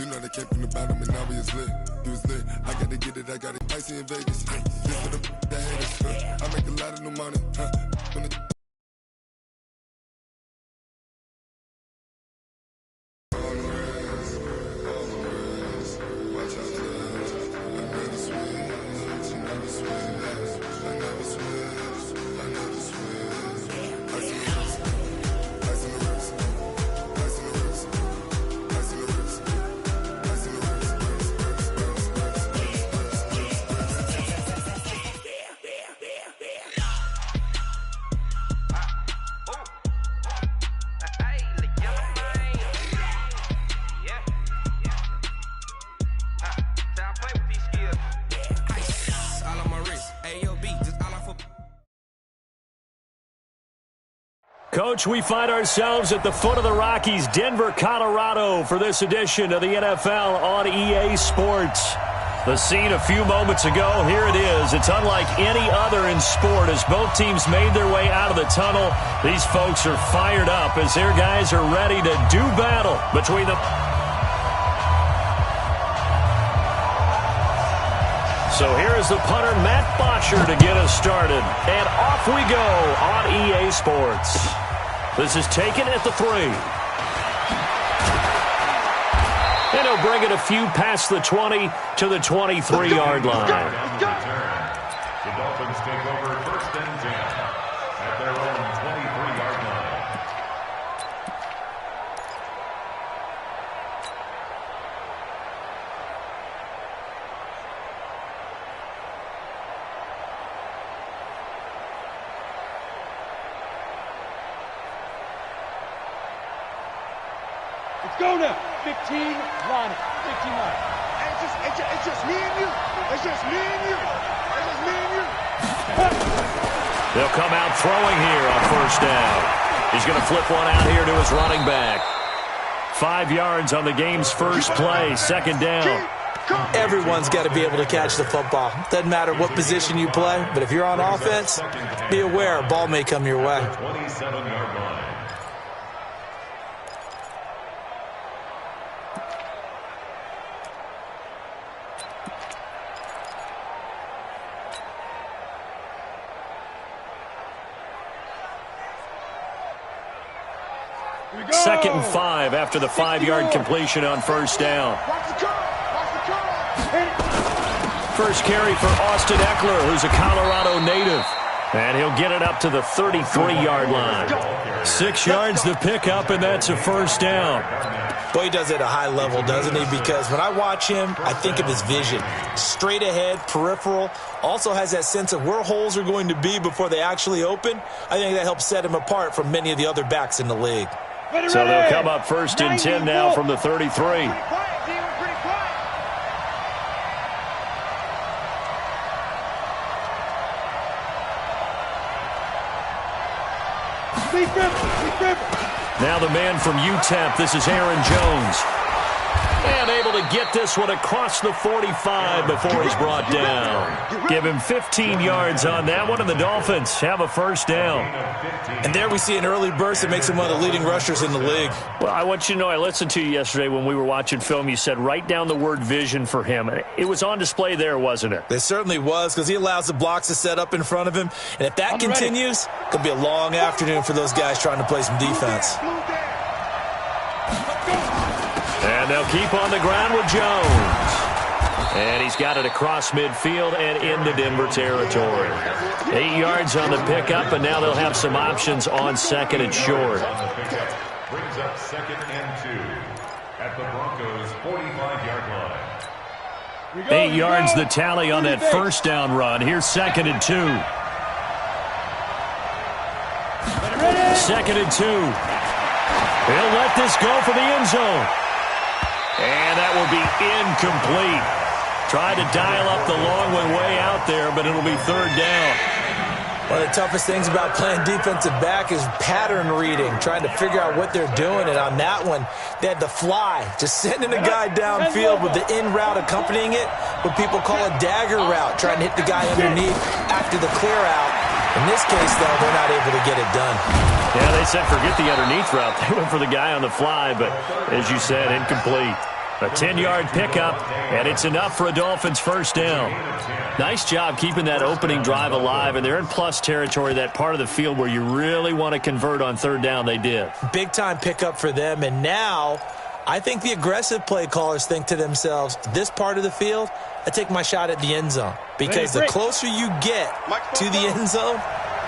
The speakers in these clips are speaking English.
You know they came from the bottom and now we is lit. You was lit. I gotta get it. I got it. Icy in Vegas. This for the that haters. I make a lot of new money. When the Coach, we find ourselves at the foot of the Rockies, Denver, Colorado, for this edition of the NFL on EA Sports. The scene a few moments ago, here it is. It's unlike any other in sport as both teams made their way out of the tunnel. These folks are fired up as their guys are ready to do battle between them. So here is the punter, Matt Botcher, to get us started. And off we go on EA Sports. This is taken at the 3. And he'll bring it a few past the 20 to the 23-yard line. The Dolphins take over 1st and 10 at their own 23-yard line. Let's go now. 15, line it. 15 line. It's just me and you. It's just me and you. It's just me and you. They'll come out throwing here on 1st down. He's going to flip one out here to his running back. 5 yards on the game's first play. 2nd down. Everyone's got to be able to catch the football. Doesn't matter what position you play, but if you're on offense, be aware a ball may come your way. 27-yard line. Second and 5 after the 5-yard completion on 1st down. First carry for Austin Eckler, who's a Colorado native. And he'll get it up to the 33-yard line. 6 yards to pick up, and that's a 1st down. Boy, he does it at a high level, doesn't he? Because when I watch him, I think of his vision. Straight ahead, peripheral. Also has that sense of where holes are going to be before they actually open. I think that helps set him apart from many of the other backs in the league. So they'll come up 1st and 10 now from the 33. Now the man from UTEP, this is Aaron Jones. And able to get this one across the 45 before he's brought down. Give him 15 yards on that one, and the Dolphins have a 1st down. And there we see an early burst that makes him one of the leading rushers in the league. Well, I want you to know, I listened to you yesterday when we were watching film. You said write down the word vision for him. It was on display there, wasn't it? It certainly was, because he allows the blocks to set up in front of him. And if that continues, it could be a long afternoon for those guys trying to play some defense. And they'll keep on the ground with Jones. And he's got it across midfield and into Denver territory. 8 yards on the pickup, and now they'll have some options on 2nd and short. Brings up 2nd and 2 at the Broncos' 45-yard line. 8 yards the tally on that 1st down run. Here's 2nd and 2. 2nd and 2. He'll let this go for the end zone. And that will be incomplete. Tried to dial up the long one way out there, but it'll be 3rd down. One of the toughest things about playing defensive back is pattern reading, trying to figure out what they're doing. And on that one, they had the fly, just sending a guy downfield with the in route accompanying it, what people call a dagger route, trying to hit the guy underneath after the clear out. In this case, though, they're not able to get it done. Yeah, they said forget the underneath route. They went for the guy on the fly, but as you said, incomplete. A 10-yard pickup, and it's enough for a Dolphins first down. Nice job keeping that opening drive alive, and they're in plus territory, that part of the field where you really want to convert on third down. They did. Big-time pickup for them, and now I think the aggressive play callers think to themselves, this part of the field, I take my shot at the end zone. Because the closer you get to the end zone,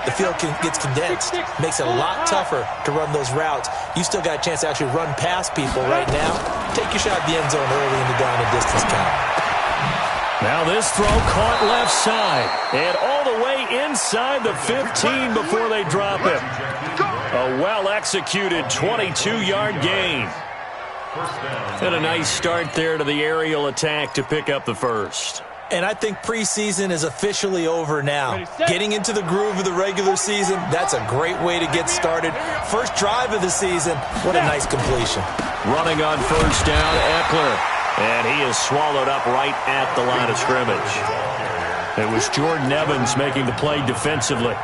the field gets condensed. Makes it a lot tougher to run those routes. You still got a chance to actually run past people right now. Take your shot at the end zone early in the down and distance count. Now this throw caught left side. And all the way inside the 15 before they drop it. A well-executed 22-yard gain. And a nice start there to the aerial attack to pick up the first. And I think preseason is officially over now. Getting into the groove of the regular season, that's a great way to get started. First drive of the season, what a nice completion. Running on first down, Eckler. And he is swallowed up right at the line of scrimmage. It was Jordan Evans making the play defensively.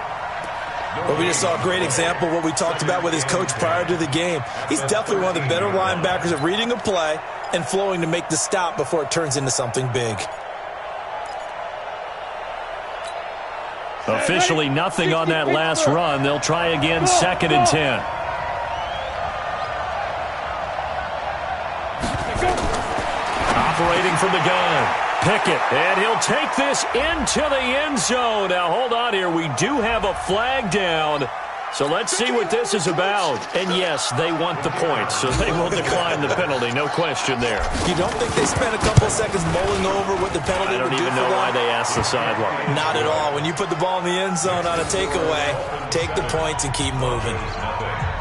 Well, we just saw a great example of what we talked about with his coach prior to the game. He's definitely one of the better linebackers at reading a play and flowing to make the stop before it turns into something big. Officially nothing on that last run. They'll try again, 2nd and 10. Operating from the gun. Pickett, and he'll take this into the end zone. Now, hold on here. We do have a flag down. So let's see what this is about. And, yes, they want the points, so they will decline the penalty. No question there. You don't think they spent a couple seconds mulling over what the penalty would do for them? I don't even know why they asked the sideline. Not at all. When you put the ball in the end zone on a takeaway, take the points and keep moving.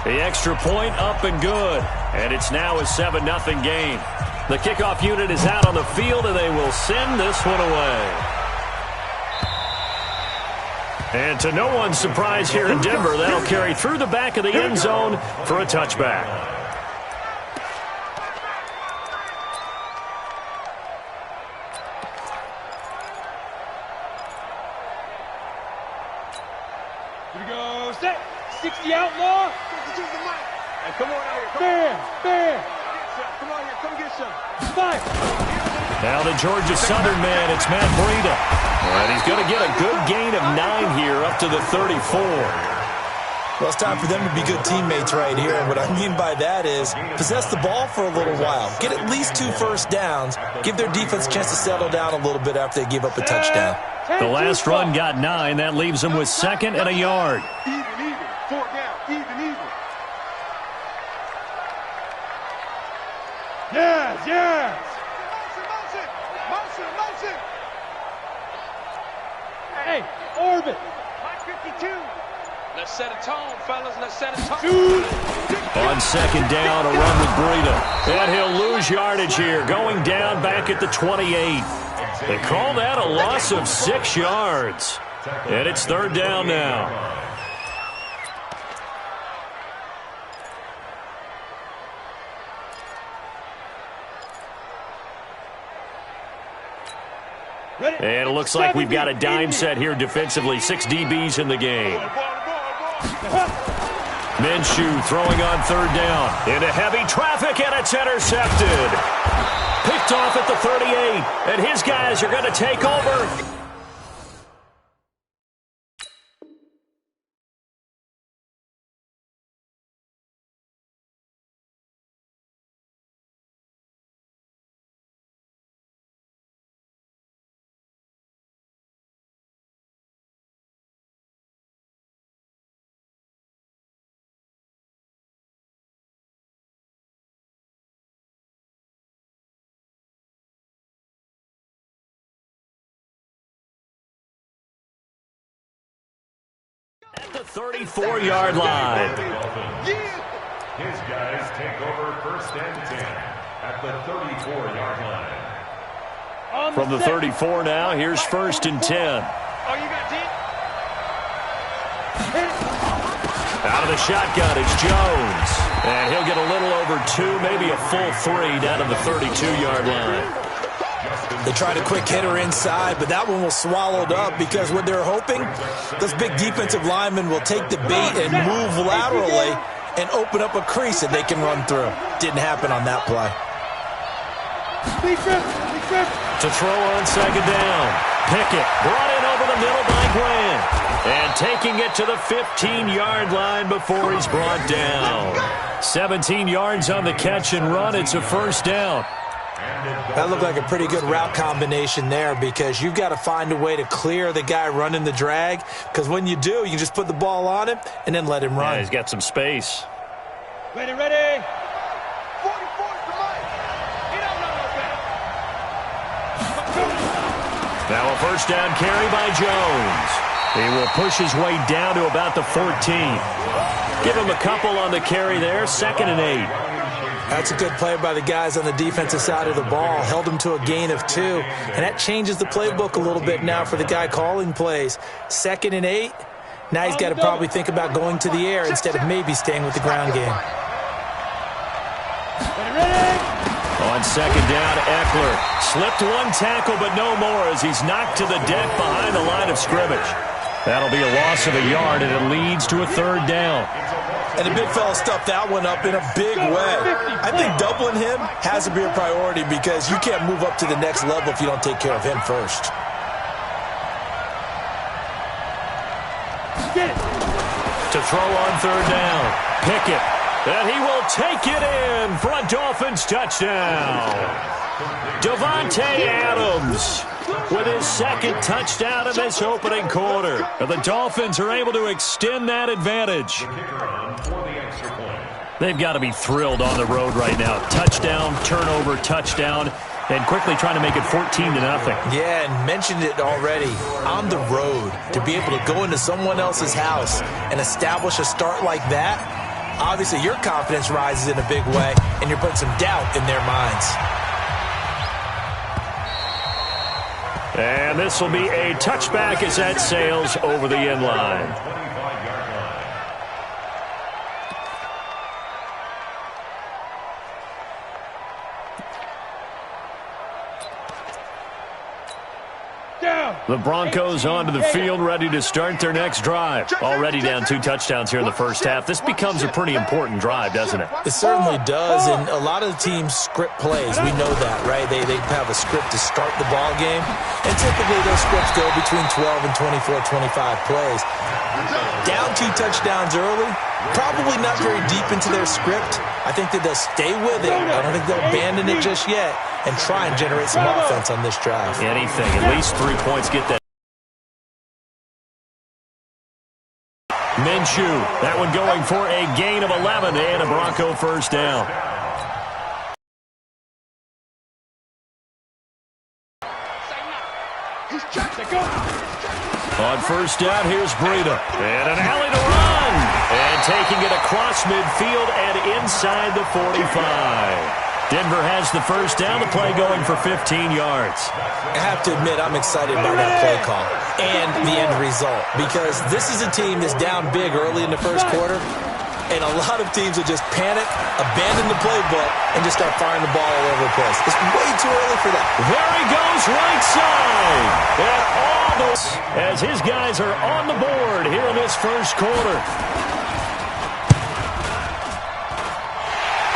The extra point up and good. And it's now a 7-0 game. The kickoff unit is out on the field, and they will send this one away. And to no one's surprise here in Denver, that'll carry through the back of the end zone for a touchback. Here we go, set. 60 outlaw. Hey, come on out here. Bear. Come on here, come get some. Five. Now the Georgia Southern man, it's Matt Breida. And he's going to get a good gain of 9 here up to the 34. Well, it's time for them to be good teammates right here. And what I mean by that is possess the ball for a little while. Get at least 2 first downs. Give their defense a chance to settle down a little bit after they give up a touchdown. The last run got 9. That leaves them with 2nd and a yard. Even. 4 down. Even. Yes. Motion. Hey, orbit. Mike 52. Let's set a tone, fellas. Let's set a tone. On 2nd down, a run with Breida. And he'll lose yardage here, going down back at the 28. They call that a loss of 6 yards. And it's 3rd down now. And it looks like we've got a dime set here defensively. 6 DBs in the game. Minshew throwing on 3rd down. Into heavy traffic, and it's intercepted. Picked off at the 38. And his guys are going to take over. At the 34-yard line. His guys take over 1st and 10 at the 34-yard line. From the 34 now, here's 1st and 10. Oh, you got deep? Out of the shotgun, it's Jones. And he'll get a little over 2, maybe a full 3 down to the 32-yard line. They tried a quick hitter inside, but that one was swallowed up because what they're hoping, those big defensive linemen will take the bait and move laterally and open up a crease that they can run through. Didn't happen on that play. To throw on second down. Pickett brought in over the middle by Grant. And taking it to the 15-yard line before he's brought down. 17 yards on the catch and run. It's a first down. That looked like a pretty good route combination there because you've got to find a way to clear the guy running the drag, because when you do, you just put the ball on him and then let him run. Yeah, he's got some space. Ready, ready. 44 to Mike. Now a first down carry by Jones. He will push his way down to about the 14. Give him a couple on the carry there. 2nd and 8. That's a good play by the guys on the defensive side of the ball. Held him to a gain of 2. And that changes the playbook a little bit now for the guy calling plays. 2nd and 8. Now he's got to probably think about going to the air instead of maybe staying with the ground game. On second down, Eckler slipped one tackle, but no more as he's knocked to the deck behind the line of scrimmage. That'll be a loss of a yard, and it leads to a 3rd down. And the big fella stuffed that one up in a big way. I think doubling him has to be a priority because you can't move up to the next level if you don't take care of him first. To throw on 3rd down, Pickett. And he will take it in for a Dolphins touchdown. Davante Adams with his 2nd touchdown in this opening quarter. And the Dolphins are able to extend that advantage. They've got to be thrilled on the road right now. Touchdown, turnover, touchdown, and quickly trying to make it 14-0. Yeah, and mentioned it already. On the road, to be able to go into someone else's house and establish a start like that, obviously your confidence rises in a big way, and you're putting some doubt in their minds. And this will be a touchback as that sails over the end line. The Broncos onto the field, ready to start their next drive. Already down 2 touchdowns here in the first half. This becomes a pretty important drive, doesn't it? It certainly does, and a lot of the teams script plays. We know that, right? They have a script to start the ball game, and typically those scripts go between 12 and 24, 25 plays. Down 2 touchdowns early, probably not very deep into their script. I think that they'll stay with it. I don't think they'll abandon it just yet and try and generate some offense on this drive. Anything, at least 3 points, get that. Minshew, that one going for a gain of 11 and a Bronco first down. On first down, here's Breida. And an alley to run. And taking it across midfield and inside the 45. Denver has the first down, the play going for 15 yards. I have to admit, I'm excited by that play call and the end result, because this is a team that's down big early in the first quarter, and a lot of teams will just panic, abandon the playbook, and just start firing the ball all over the place. It's way too early for that. There he goes, right side. And all those, as his guys are on the board here in this first quarter.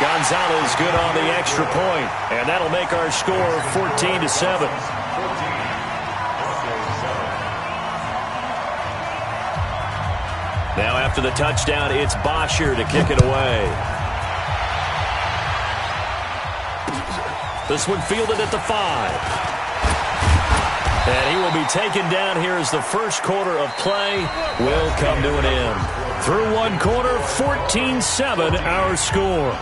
Gonzalez good on the extra point, and that'll make our score 14-7. Now after the touchdown, it's Bosher to kick it away. This one fielded at the 5. And he will be taken down here as the first quarter of play will come to an end. Through one quarter, 14-7 our score.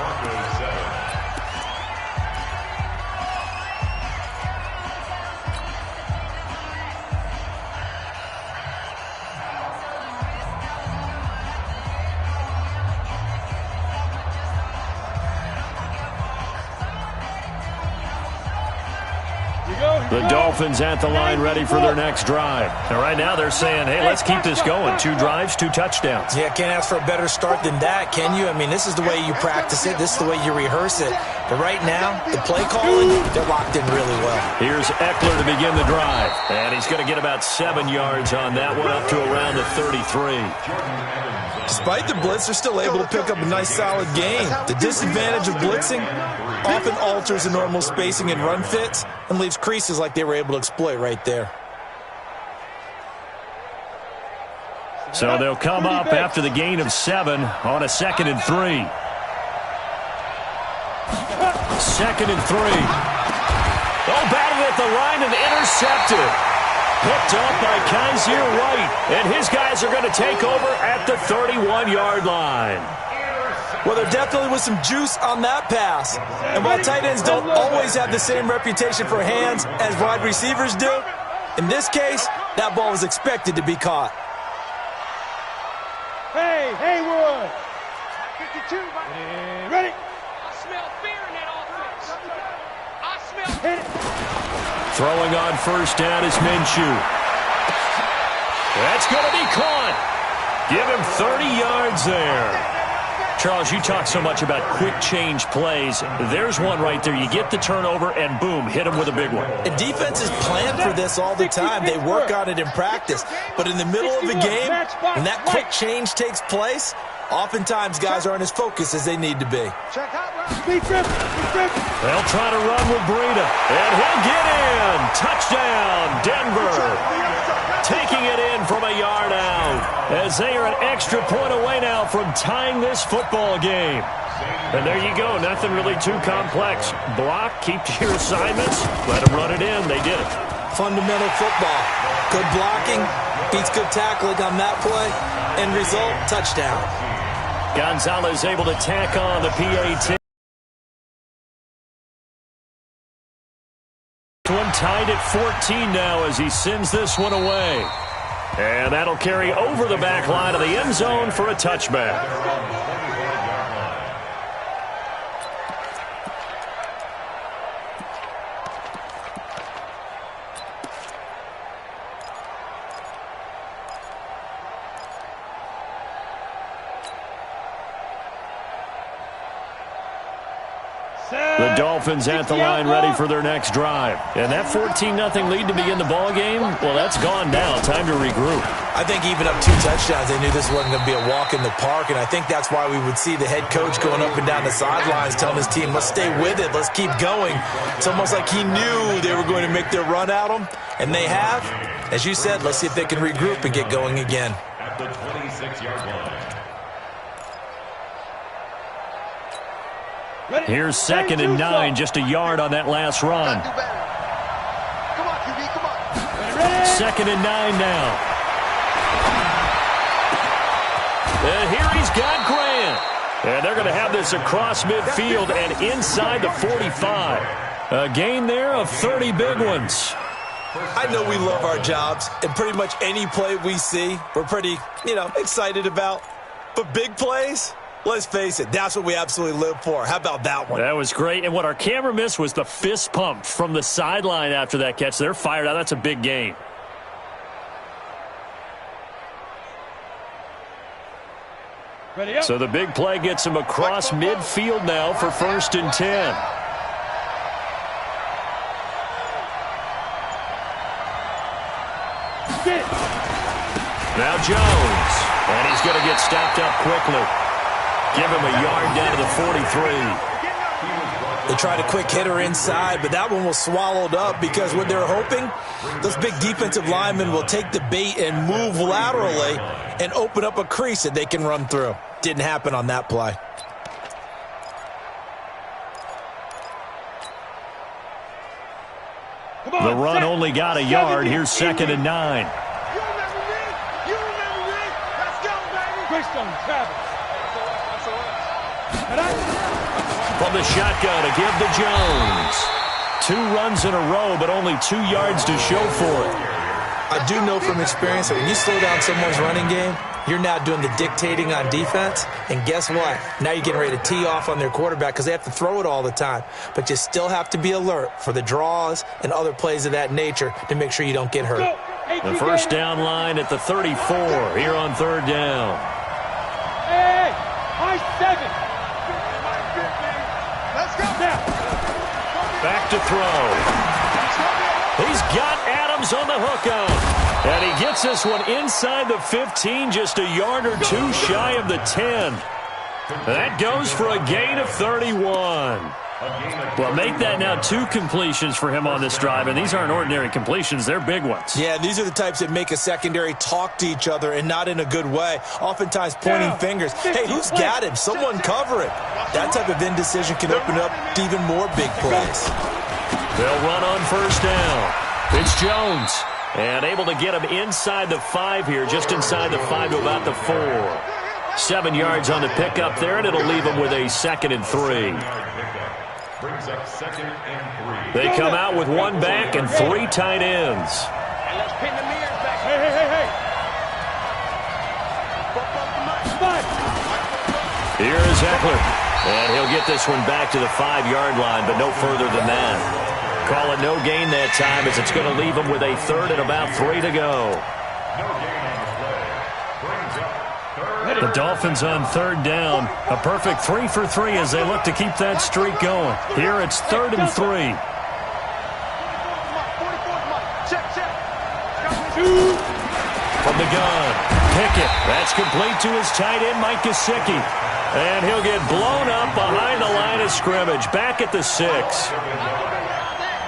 The Dolphins at the line ready for their next drive. And right now they're saying, hey, let's keep this going. 2 drives, 2 touchdowns. Yeah, can't ask for a better start than that, can you? I mean, this is the way you practice it. This is the way you rehearse it. But right now, the play calling, they're locked in really well. Here's Eckler to begin the drive. And he's going to get about 7 yards on that one, up to around the 33. Despite the blitz, they're still able to pick up a nice solid gain. The disadvantage of blitzing, often alters the normal spacing and run fits and leaves creases like they were able to exploit right there. So they'll come up after the gain of 7 on a 2nd and 3. 2nd and 3. Oh, batted at the line and intercepted. Picked up by Kaiser White. And his guys are going to take over at the 31-yard line. Well, there definitely was some juice on that pass. And while tight ends don't always have the same reputation for hands as wide receivers do, in this case, that ball was expected to be caught. Hey, Haywood. 52. Ready? I smell fear in that offense. I smell Hit it. Throwing on first down is Minshew. That's going to be caught. Give him 30 yards there. Charles, you talk so much about quick change plays. There's one right there. You get the turnover, and boom, hit him with a big one. And defenses plan for this all the time. They work on it in practice. But in the middle of a game, when that quick change takes place, oftentimes guys aren't as focused as they need to be. They'll try to run with Breida, and he'll get in. Touchdown, Denver. Taking it in from a yard out, as they are an extra point away now from tying this football game. And there you go, nothing really too complex. Block, keep to your assignments, let them run it in. They did it. Fundamental football. Good blocking, beats good tackling on that play, end result, touchdown. Gonzalez able to tack on the PAT. One tied at 14 now as he sends this one away. And that'll carry over the back line of the end zone for a touchback. The Dolphins at the line ready for their next drive. And that 14-0 lead to begin the ball game, well, that's gone now. Time to regroup. I think even up 2 touchdowns, they knew this wasn't going to be a walk in the park, and I think that's why we would see the head coach going up and down the sidelines telling his team, let's stay with it, let's keep going. It's almost like he knew they were going to make their run at him, and they have. As you said, let's see if they can regroup and get going again. At the 26-yard line. Here's 2nd and 9, just a yard on that last run. Come on, QB, come on. 2nd and 9 now. And here he's got Grant. And they're going to have this across midfield and inside the 45. A gain there of 30 big ones. I know we love our jobs, and pretty much any play we see, we're pretty, excited about. But big plays? Let's face it, that's what we absolutely live for. How about that one? That was great. And what our camera missed was the fist pump from the sideline after that catch. They're fired out. That's a big gain. So the big play gets him across midfield now for 1st and 10. Now Jones. And he's going to get stopped up quickly. Give him a yard down to the 43. They tried a quick hitter inside, but that one was swallowed up because what they're hoping, those big defensive linemen will take the bait and move laterally and open up a crease that they can run through. Didn't happen on that play. The run only got a yard. Here's 2nd and 9. You remember me? You remember me? Let's go, baby. Greystone, Travis. From the shotgun to give to Jones. 2 runs in a row, but only 2 yards to show for it. I do know from experience that when you slow down someone's running game, you're now doing the dictating on defense. And guess what? Now you're getting ready to tee off on their quarterback because they have to throw it all the time. But you still have to be alert for the draws and other plays of that nature to make sure you don't get hurt. The first down line at the 34 here on 3rd down. Hey, high 7. Let's go. Back to throw. He's got Adams on the hookup. And he gets this one inside the 15, just a yard or 2 shy of the 10. That goes for a gain of 31. Well, make that now 2 completions for him on this drive, and these aren't ordinary completions. They're big ones. Yeah, these are the types that make a secondary talk to each other and not in a good way, oftentimes pointing fingers. Hey, who's got him? Someone cover it. That type of indecision can open up to even more big plays. They'll run on first down. It's Jones, and able to get him inside the 5 here, just inside the 5 to about the 4. 7 yards on the pickup there, and it'll leave him with a 2nd and 3. Brings up 2nd and 3. They come out with 1 back and 3 tight ends. And let's pin the mirrors back. Hey. Here's Eckler, and he'll get this one back to the 5-yard line, but no further than that. Call it no gain that time, as it's going to leave him with a 3rd and about 3 to go. No gain on the play. Brings up 3rd. The Dolphins on 3rd down. A perfect 3 for 3 as they look to keep that streak going. Here it's 3rd and 3. From the gun, Pickett. That's complete to his tight end, Mike Gesicki. And he'll get blown up behind the line of scrimmage. Back at the 6.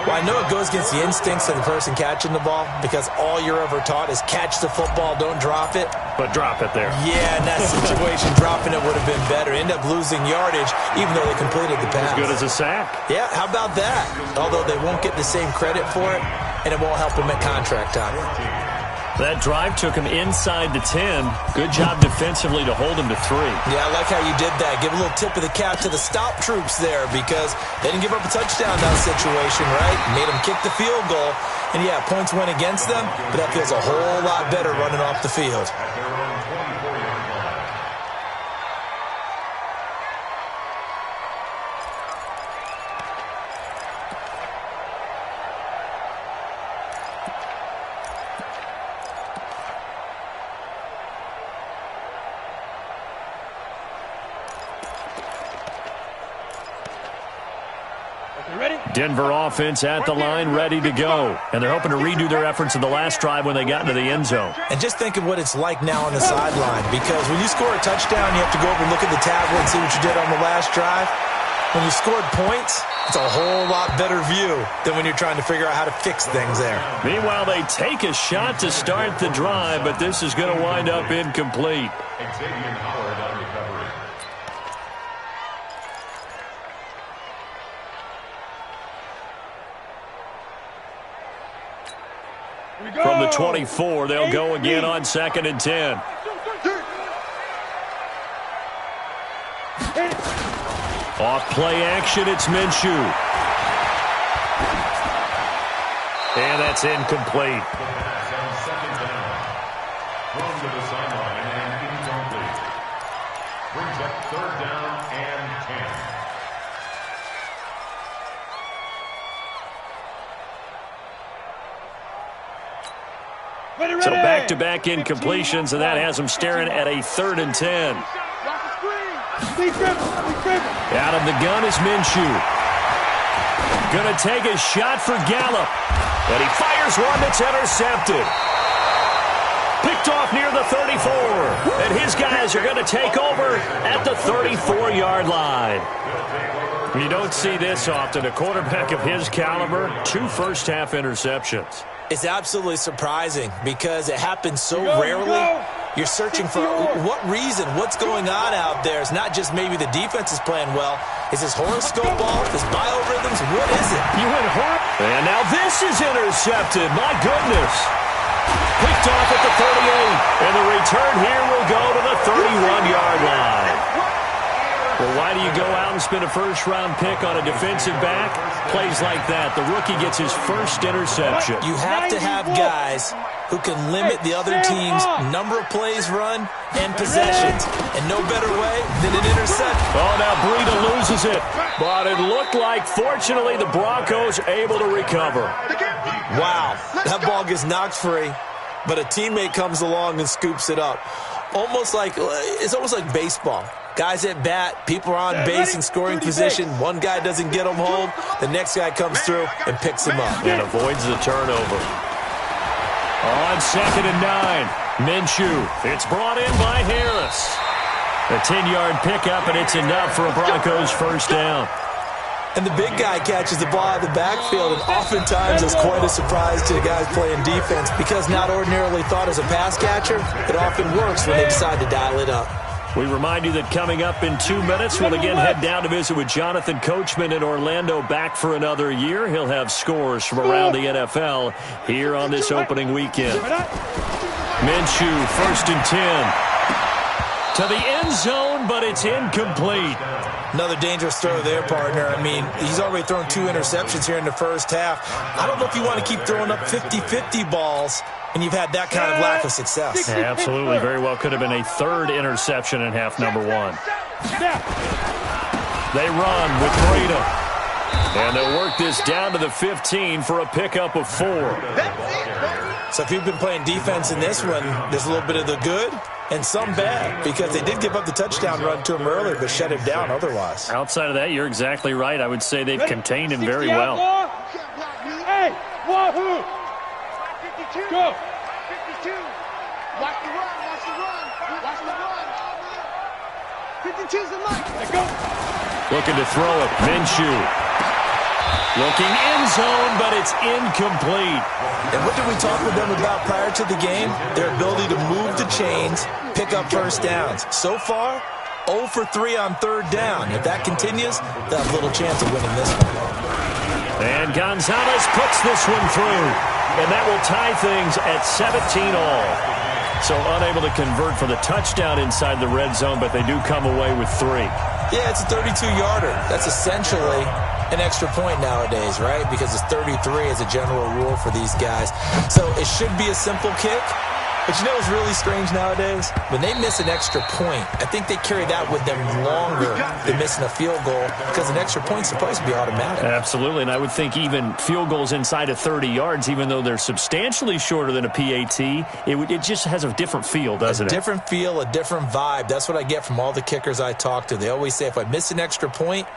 Well, I know it goes against the instincts of the person catching the ball because all you're ever taught is catch the football, don't drop it. But drop it there. Yeah, in that situation, dropping it would have been better. End up losing yardage, even though they completed the pass. As good as a sack. Yeah, how about that? Although they won't get the same credit for it, and it won't help them at contract time. That drive took him inside the 10. Good job defensively to hold him to 3. Yeah, I like how you did that. Give a little tip of the cap to the stop troops there because they didn't give up a touchdown in that situation, right? Made them kick the field goal. And, yeah, points went against them, but that feels a whole lot better running off the field. At their own 24-yard line. Denver offense at the line, ready to go. And they're hoping to redo their efforts in the last drive when they got into the end zone. And just think of what it's like now on the sideline because when you score a touchdown, you have to go over and look at the tablet and see what you did on the last drive. When you scored points, it's a whole lot better view than when you're trying to figure out how to fix things there. Meanwhile, they take a shot to start the drive, but this is going to wind up incomplete. Xavier Howard on recovery. From the 24, they'll go again on 2nd and 10. Off play action, it's Minshew. And that's incomplete. The pass on 2nd down. Thrown to the sideline and incomplete. Brings up 3rd down and 10. So back-to-back incompletions, and that has them staring at a 3rd and 10. Out of the gun is Minshew. Going to take a shot for Gallup. And he fires one that's intercepted. Picked off near the 34. And his guys are going to take over at the 34-yard line. You don't see this often. A quarterback of his caliber, 2 first-half interceptions. It's absolutely surprising because it happens so rarely. You're searching for what reason, what's going on out there. It's not just maybe the defense is playing well. Is his horoscope off? His biorhythms? What is it? You went hard. And now this is intercepted. My goodness. Picked off at the 38. And the return here will go to the 31-yard line. Well, why do you go out and spend a first-round pick on a defensive back? Plays like that. The rookie gets his first interception. You have to have guys who can limit the other team's number of plays run and possessions. And no better way than an interception. Oh, now Breida loses it. But it looked like, fortunately, the Broncos able to recover. Wow, that ball gets knocked free, but a teammate comes along and scoops it up. It's almost like baseball. Guys at bat, people are on base in scoring position. One guy doesn't get them home. The next guy comes through and picks him up. And avoids the turnover. On 2nd and 9, Minshew. It's brought in by Harris. A 10-yard pickup, and it's enough for a Broncos first down. And the big guy catches the ball out of the backfield, and oftentimes it's quite a surprise to the guys playing defense because not ordinarily thought as a pass catcher, it often works when they decide to dial it up. We remind you that coming up in 2 minutes, we'll again head down to visit with Jonathan Coachman in Orlando, back for another year. He'll have scores from around the NFL here on this opening weekend. Minshew, 1st and 10. To the end zone, but it's incomplete. Another dangerous throw there, partner. I mean, he's already thrown 2 interceptions here in the first half. I don't know if you want to keep throwing up 50-50 balls and you've had that kind of lack of success. Yeah, absolutely. Very well could have been a 3rd interception in half number 1. They run with Breda. And they'll work this down to the 15 for a pickup of 4. So if you've been playing defense in this one, there's a little bit of the good and some bad, because they did give up the touchdown run to him earlier, but shut him down otherwise. Outside of that, you're exactly right. I would say they've contained him very well. Hey, wahoo! Go! 52. Watch the run, watch the run, watch the run. 52's the line. Let's go. Looking to throw it. Minshew. Looking end zone, but it's incomplete. And what did we talk with them about prior to the game? Their ability to move the chains, pick up first downs. So far, 0 for 3 on 3rd down. If that continues, they'll have little chance of winning this one. And Gonzalez puts this one through. And that will tie things at 17 all. So unable to convert for the touchdown inside the red zone, but they do come away with 3. Yeah, it's a 32-yarder. That's essentially an extra point nowadays, right? Because it's 33 as a general rule for these guys. So it should be a simple kick. But you know what's really strange nowadays? When they miss an extra point, I think they carry that with them longer than missing a field goal, because an extra point's supposed to be automatic. Absolutely, and I would think even field goals inside of 30 yards, even though they're substantially shorter than a PAT, it just has a different feel, doesn't it? A different feel, a different vibe. That's what I get from all the kickers I talk to. They always say if I miss an extra point,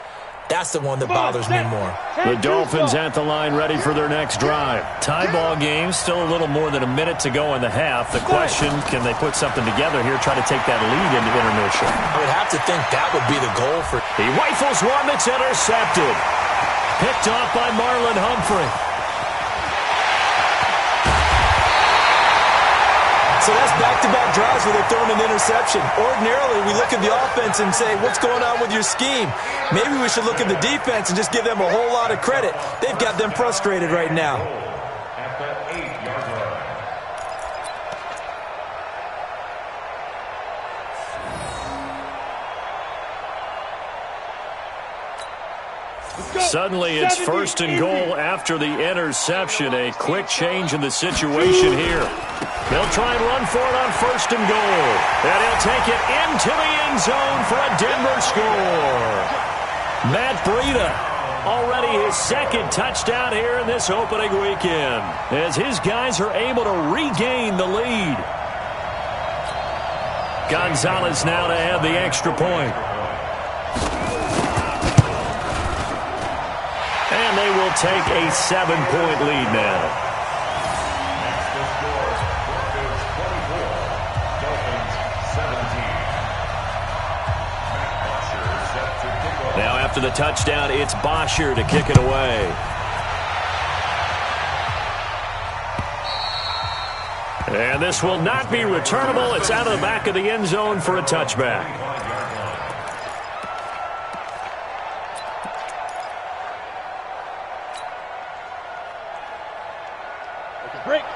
that's the one that bothers me more. The Dolphins at the line, ready for their next drive. Tie ball game, still a little more than a minute to go in the half. The question, can they put something together here, try to take that lead into intermission? I would have to think that would be the goal for... He rifles one that's intercepted. Picked off by Marlon Humphrey. So that's back-to-back drives where they're throwing an interception. Ordinarily, we look at the offense and say, what's going on with your scheme? Maybe we should look at the defense and just give them a whole lot of credit. They've got them frustrated right now. At the 8-yard line. Suddenly, it's 1st and goal after the interception. A quick change in the situation here. They'll try and run for it on 1st and goal. And he'll take it into the end zone for a Denver score. Matt Breida, already his 2nd touchdown here in this opening weekend, as his guys are able to regain the lead. Gonzalez now to add the extra point. And they will take a 7-point lead now. Now after the touchdown, it's Bosher to kick it away. And this will not be returnable. It's out of the back of the end zone for a touchback.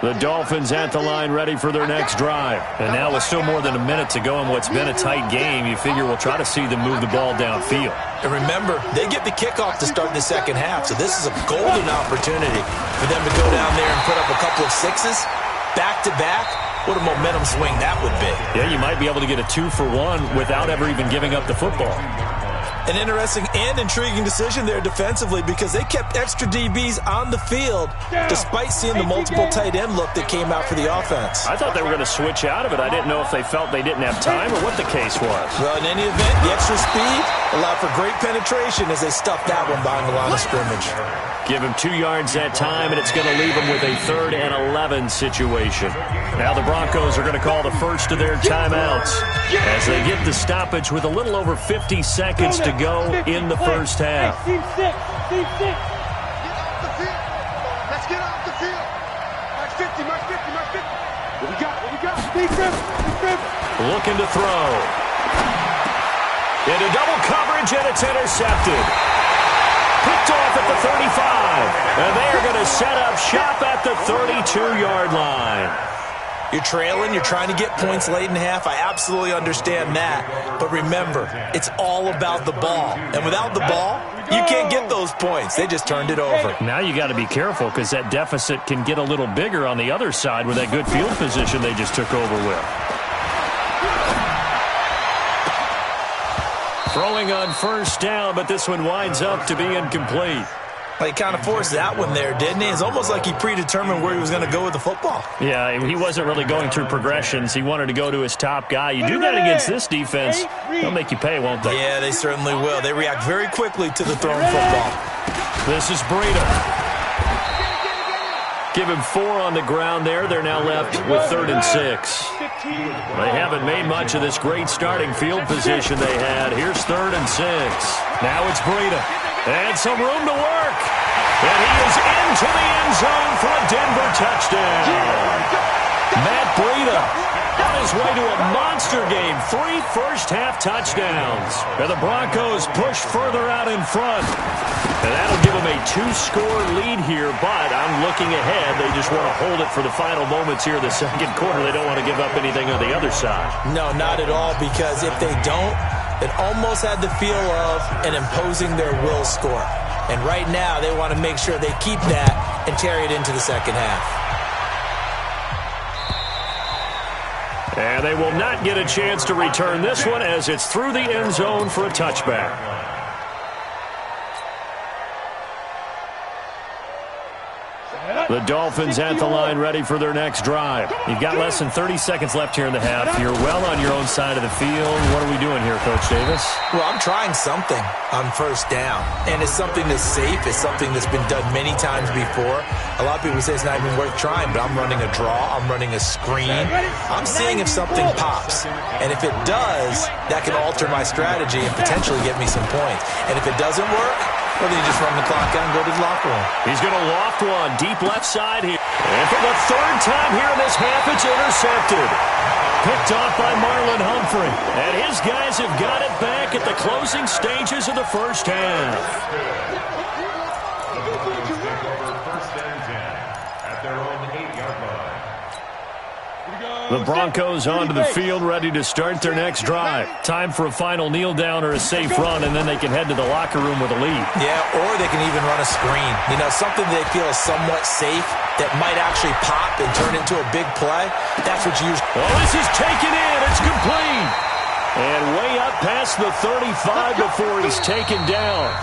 The Dolphins at the line, ready for their next drive. And now with still more than a minute to go in what's been a tight game, you figure we'll try to see them move the ball downfield. And remember, they get the kickoff to start the second half, so this is a golden opportunity for them to go down there and put up a couple of sixes back-to-back. What a momentum swing that would be. Yeah, you might be able to get a 2-for-1 without ever even giving up the football. An interesting and intriguing decision there defensively, because they kept extra DBs on the field despite seeing the multiple tight end look that came out for the offense. I thought they were going to switch out of it. I didn't know if they felt they didn't have time or what the case was. Well, in any event, the extra speed allowed for great penetration as they stuffed that one behind the line of scrimmage. Give him 2 yards that time, and it's going to leave him with a 3rd and 11 situation. Now the Broncos are going to call the first of their timeouts as they get the stoppage with a little over 50 seconds to to go in the first half. Team 6. Team 6. Get off the field. Let's get off the field. March 50, march 50, march 50. What we got? What we got? Big rip. Looking to throw. Into double coverage, and it's intercepted. Picked off at the 35. And they are going to set up shop at the 32-yard line. You're trailing, you're trying to get points late in half. I absolutely understand that. But remember, it's all about the ball. And without the ball, you can't get those points. They just turned it over. Now you got to be careful because that deficit can get a little bigger on the other side with that good field position they just took over with. Throwing on first down, but this one winds up to be incomplete. He kind of forced that one there, didn't he? It's almost like he predetermined where he was going to go with the football. Yeah, he wasn't really going through progressions. He wanted to go to his top guy. You do that against this defense, they'll make you pay, won't they? Yeah, they certainly will. They react very quickly to the thrown football. This is Breida. Give him 4 on the ground there. They're now left with 3rd and 6. They haven't made much of this great starting field position they had. Here's 3rd and 6. Now it's Breida. And some room to work. And he is into the end zone for a Denver touchdown. Matt Breida on his way to a monster game. 3 first-half touchdowns. And the Broncos push further out in front. And that'll give them a 2-score lead here, but I'm looking ahead. They just want to hold it for the final moments here in the second quarter. They don't want to give up anything on the other side. No, not at all, because if they don't, it almost had the feel of an imposing their will score. And right now, they want to make sure they keep that and carry it into the second half. And they will not get a chance to return this one as it's through the end zone for a touchback. The Dolphins at the line ready for their next drive. You've got less than 30 seconds left here in the half. You're well on your own side of the field. What are we doing here, Coach Davis? Well, I'm trying something on first down. And it's something that's safe. It's something that's been done many times before. A lot of people say it's not even worth trying, but I'm running a draw. I'm running a screen. I'm seeing if something pops. And if it does, that can alter my strategy and potentially get me some points. And if it doesn't work, well, then you just run the clock out and go to the locker room. He's going to loft one deep left side here. And for the 3rd time here in this half, it's intercepted. Picked off by Marlon Humphrey. And his guys have got it back at the closing stages of the first half. First and 10 at their own 8-yard line. The Broncos onto the field, ready to start their next drive. Time for a final kneel down or a safe run, and then they can head to the locker room with a lead. Yeah, or they can even run a screen. You know, something they feel is somewhat safe that might actually pop and turn into a big play. That's what you usually... Well, this is taken in. It's complete. And way up past the 35 before he's taken down.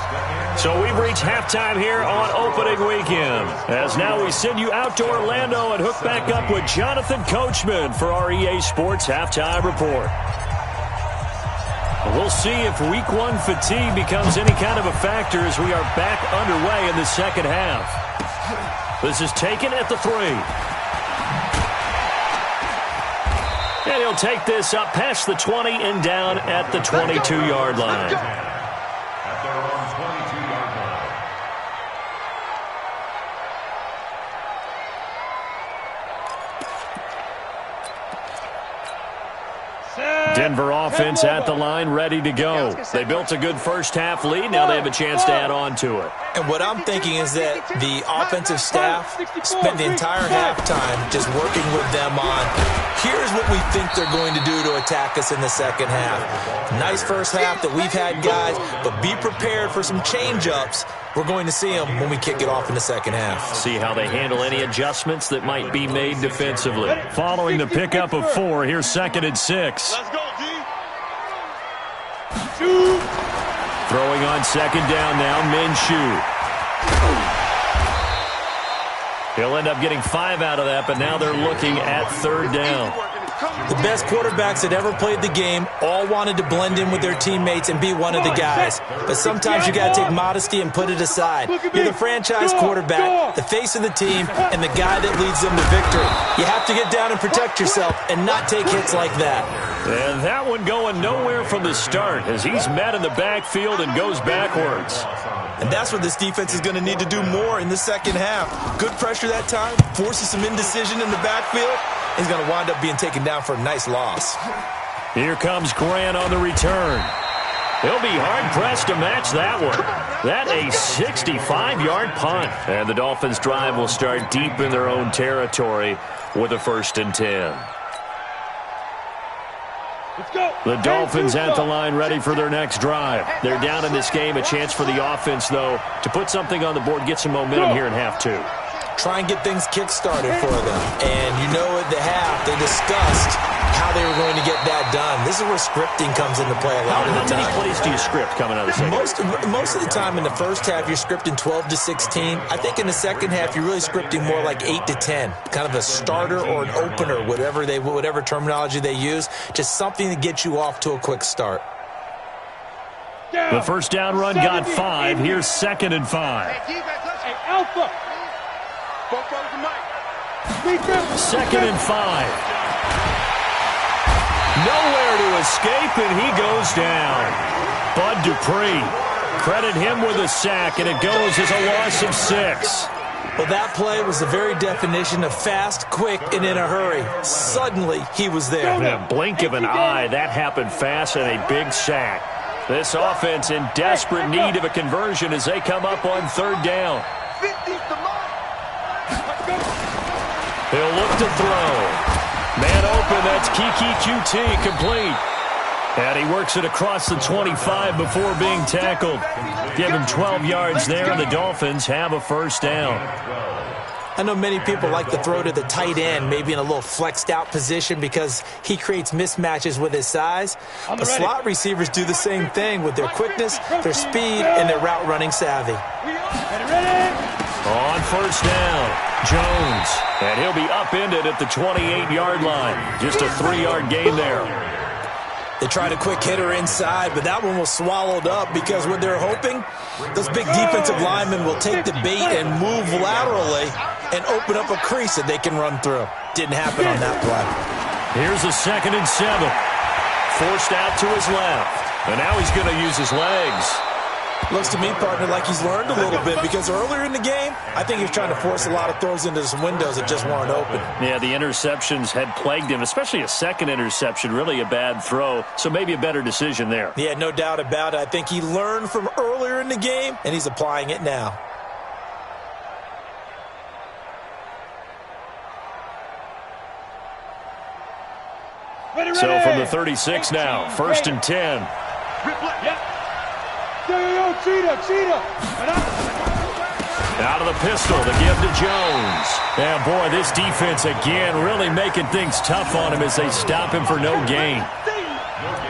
So we've reached halftime here on opening weekend. As now we send you out to Orlando and hook back up with Jonathan Coachman for our EA Sports Halftime Report. We'll see if Week 1 fatigue becomes any kind of a factor as we are back underway in the second half. This is taken at the 3. And he'll take this up past the 20 and down at the 22-yard line. At their own 22-yard line. Denver offense at the line, ready to go. They built a good first-half lead. Now they have a chance to add on to it. And what I'm thinking is that the offensive staff spent the entire halftime just working with them on, here's what we think they're going to do to attack us in the second half. Nice first half that we've had, guys, but be prepared for some change-ups. We're going to see them when we kick it off in the second half. See how they handle any adjustments that might be made defensively. Following the pickup of 4, here's 2nd and 6. Let's go, D. Throwing on 2nd down now, Minshew. He'll end up getting 5 out of that, but now they're looking at 3rd down. The best quarterbacks that ever played the game all wanted to blend in with their teammates and be one of the guys. But sometimes you got to take modesty and put it aside. You're the franchise quarterback, the face of the team, and the guy that leads them to victory. You have to get down and protect yourself and not take hits like that. And that one going nowhere from the start as he's met in the backfield and goes backwards. And that's what this defense is going to need to do more in the second half. Good pressure that time, forces some indecision in the backfield. He's going to wind up being taken down for a nice loss. Here comes Grant on the return. He'll be hard-pressed to match that one. That a 65-yard punt. And the Dolphins' drive will start deep in their own territory with a 1st and 10. Let's go. The Dolphins at the line ready for their next drive. They're down in this game. A chance for the offense, though, to put something on the board, get some momentum here in half 2. Try and get things kick-started for them. And you know at the half, they discussed how they were going to get that done. This is where scripting comes into play a lot of the time. How many plays do you script coming out of the second? Most of the time in the first half, you're scripting 12 to 16. I think in the second half, you're really scripting more like 8 to 10. Kind of a starter or an opener, whatever terminology they use. Just something to get you off to a quick start. The first down run got 5. Here's 2nd and 5. Hey, Alpha. 2nd and 5. Nowhere to escape, and he goes down. Bud Dupree. Credit him with a sack, and it goes as a loss of 6. Well, that play was the very definition of fast, quick, and in a hurry. Suddenly, he was there. In a blink of an eye, that happened fast, and a big sack. This offense in desperate need of a conversion as they come up on 3rd down. He'll look to throw. Man open, that's Kiki QT, complete. And he works it across the 25 before being tackled. Give him 12 yards there, and the Dolphins have a 1st down. I know many people like to throw to the tight end, maybe in a little flexed out position because he creates mismatches with his size. But slot receivers do the same thing with their quickness, their speed, and their route running savvy. On 1st down, Jones. And he'll be upended at the 28-yard line. Just a 3-yard gain there. They tried a quick hitter inside, but that one was swallowed up because what they're hoping, those big defensive linemen will take the bait and move laterally and open up a crease that they can run through. Didn't happen on that play. Here's a 2nd and 7. Forced out to his left. And now he's going to use his legs. Looks to me, partner, like he's learned a little bit because earlier in the game, I think he was trying to force a lot of throws into some windows that just weren't open. Yeah, the interceptions had plagued him, especially a second interception, really a bad throw, so maybe a better decision there. Yeah, no doubt about it. I think he learned from earlier in the game, and he's applying it now. So from the 36 now, 1st and 10. Out of the pistol, the give to Jones. And boy, this defense again really making things tough on him as they stop him for no gain.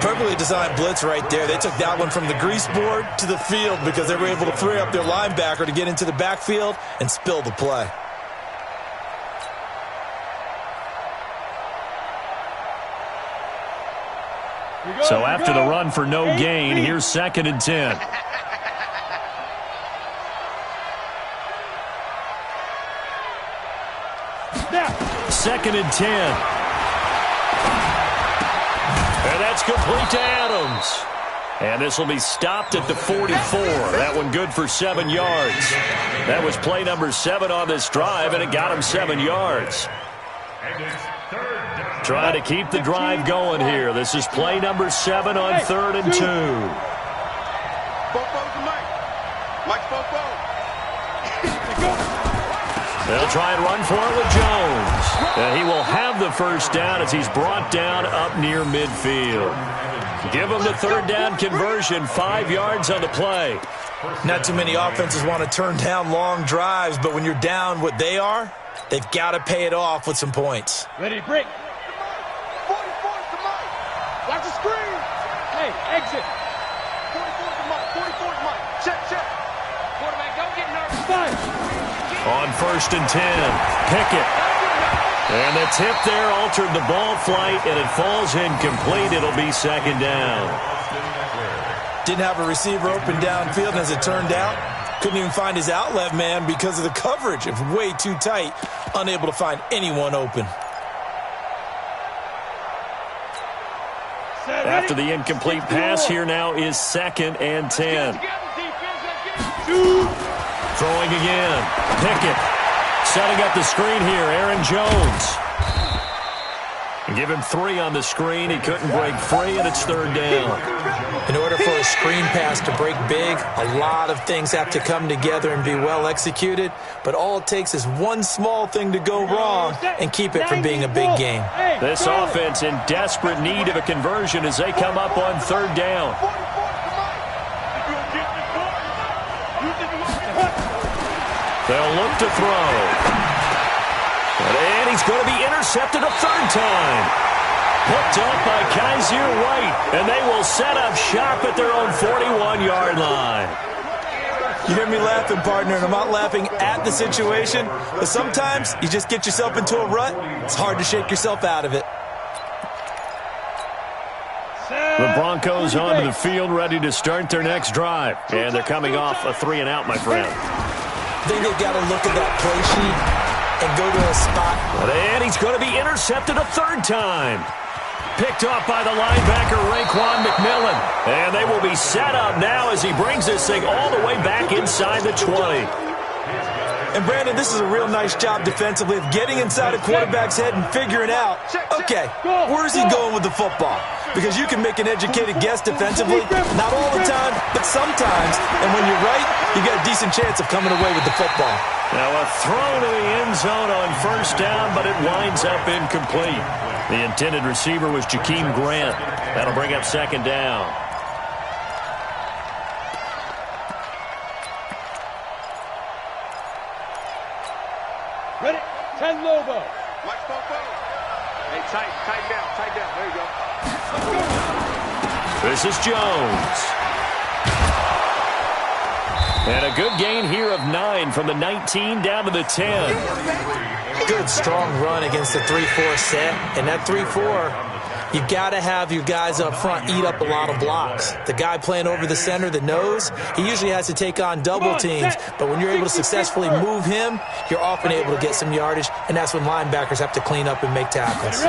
Perfectly designed blitz right there. They took that one from the grease board to the field because they were able to free up their linebacker to get into the backfield and spill the play. So after the run for no gain, here's 2nd and 10. Second and 10. And that's complete to Adams. And this will be stopped at the 44. That one good for 7 yards. That was play number 7 on this drive, and it got him 7 yards. Trying to keep the drive going here. This is play number 7 on 3rd and 2. They'll try and run for it with Jones. And he will have the 1st down as he's brought down up near midfield. Give him the 3rd down conversion, 5 yards on the play. Not too many offenses want to turn down long drives, but when you're down what they are, they've got to pay it off with some points. Ready, break. 44 to Mike. Watch the screen. Hey, exit. 44 to Mike. 44 to Mike. Check. Quarterback, don't get nervous. 5. On 1st and 10, Pickett. And the tip there altered the ball flight, and it falls incomplete. It'll be second down. Didn't have a receiver open downfield, and as it turned out, couldn't even find his outlet man because of the coverage. It was way too tight, unable to find anyone open. After the incomplete pass, here now is 2nd and 10. Throwing again. Pickett setting up the screen here. Aaron Jones. Give him 3 on the screen. He couldn't break free, and it's 3rd down. In order for a screen pass to break big, a lot of things have to come together and be well executed. But all it takes is one small thing to go wrong and keep it from being a big game. This offense in desperate need of a conversion as they come up on 3rd down. They'll look to throw. And he's going to be intercepted a 3rd time. Picked up by Kaiser White, and they will set up shop at their own 41-yard line. You hear me laughing, partner, and I'm not laughing at the situation, but sometimes you just get yourself into a rut. It's hard to shake yourself out of it. The Broncos onto the field, ready to start their next drive. And they're coming off a 3-and-out, my friend. I think they've got to look at that play sheet and go to a spot. And he's going to be intercepted a 3rd time. Picked off by the linebacker, Raekwon McMillan. And they will be set up now as he brings this thing all the way back inside the 20. And, Brandon, this is a real nice job defensively of getting inside a quarterback's head and figuring out, okay, where's he going with the football? Because you can make an educated guess defensively, not all the time, but sometimes. And when you're right, you got a decent chance of coming away with the football. Now a throw to the end zone on 1st down, but it winds up incomplete. The intended receiver was Jakeem Grant. That'll bring up 2nd down. Ready? 10 Lobo. Watch Popo. Hey, tighten down. There you go. This is Jones. And a good gain here of 9 from the 19 down to the 10. Good, strong run against the 3-4 set. And that 3-4, you got to have your guys up front eat up a lot of blocks. The guy playing over the center, the nose, he usually has to take on double teams. But when you're able to successfully move him, you're often able to get some yardage. And that's when linebackers have to clean up and make tackles.